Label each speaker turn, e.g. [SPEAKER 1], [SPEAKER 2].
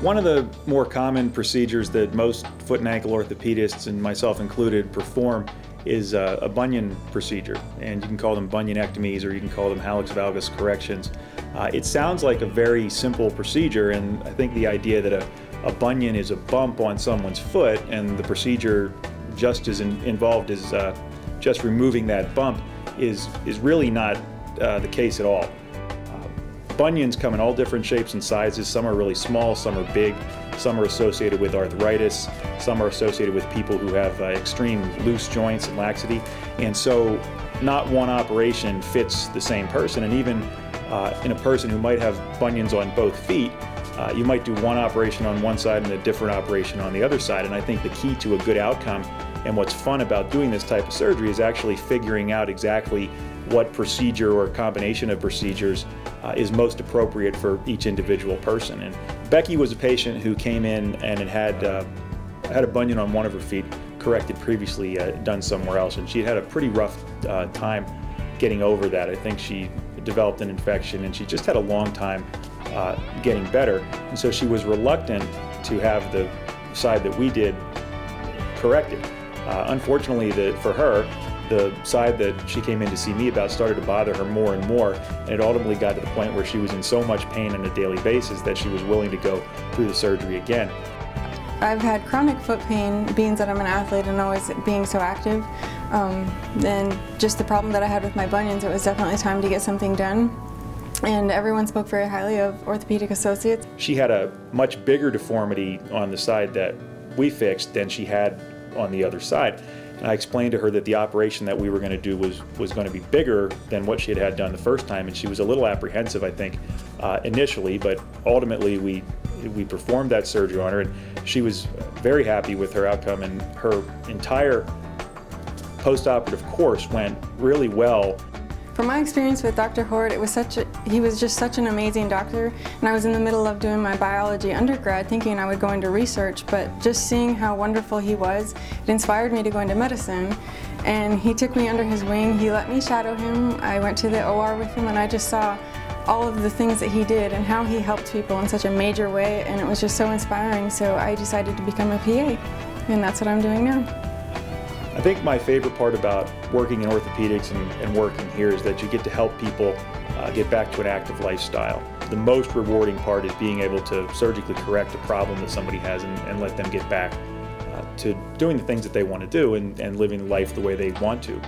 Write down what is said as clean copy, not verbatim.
[SPEAKER 1] One of the more common procedures that most foot and ankle orthopedists, and myself included, perform is a bunion procedure. And you can call them bunionectomies or you can call them hallux valgus corrections. It sounds like a very simple procedure, and I think the idea that a bunion is a bump on someone's foot and the procedure just as involved as just removing that bump is really not the case at all. Bunions come in all different shapes and sizes. Some are really small, some are big, some are associated with arthritis, some are associated with people who have extreme loose joints and laxity. And so not one operation fits the same person. And even in a person who might have bunions on both feet, you might do one operation on one side and a different operation on the other side. And I think the key to a good outcome and what's fun about doing this type of surgery is actually figuring out exactly what procedure or combination of procedures is most appropriate for each individual person. And Becky was a patient who came in and had a bunion on one of her feet, corrected previously, done somewhere else, and she had a pretty rough time getting over that. I think she developed an infection and she just had a long time getting better, and so she was reluctant to have the side that we did corrected. Unfortunately for her, the side that she came in to see me about started to bother her more and more, and it ultimately got to the point where she was in so much pain on a daily basis that she was willing to go through the surgery again.
[SPEAKER 2] I've had chronic foot pain, being that I'm an athlete and always being so active, and just the problem that I had with my bunions, it was definitely time to get something done. And everyone spoke very highly of Orthopedic Associates.
[SPEAKER 1] She had a much bigger deformity on the side that we fixed than she had on the other side. And I explained to her that the operation that we were going to do was going to be bigger than what she had done the first time, and she was a little apprehensive, I think, initially, but ultimately we performed that surgery on her, and she was very happy with her outcome, and her entire post-operative course went really well.
[SPEAKER 2] From my experience with Dr. Hort, he was just such an amazing doctor, and I was in the middle of doing my biology undergrad thinking I would go into research, but just seeing how wonderful he was, it inspired me to go into medicine. And he took me under his wing, he let me shadow him, I went to the OR with him, and I just saw all of the things that he did and how he helped people in such a major way, and it was just so inspiring, so I decided to become a PA, and that's what I'm doing now.
[SPEAKER 1] I think my favorite part about working in orthopedics and working here is that you get to help people get back to an active lifestyle. The most rewarding part is being able to surgically correct a problem that somebody has and let them get back to doing the things that they want to do and living life the way they want to.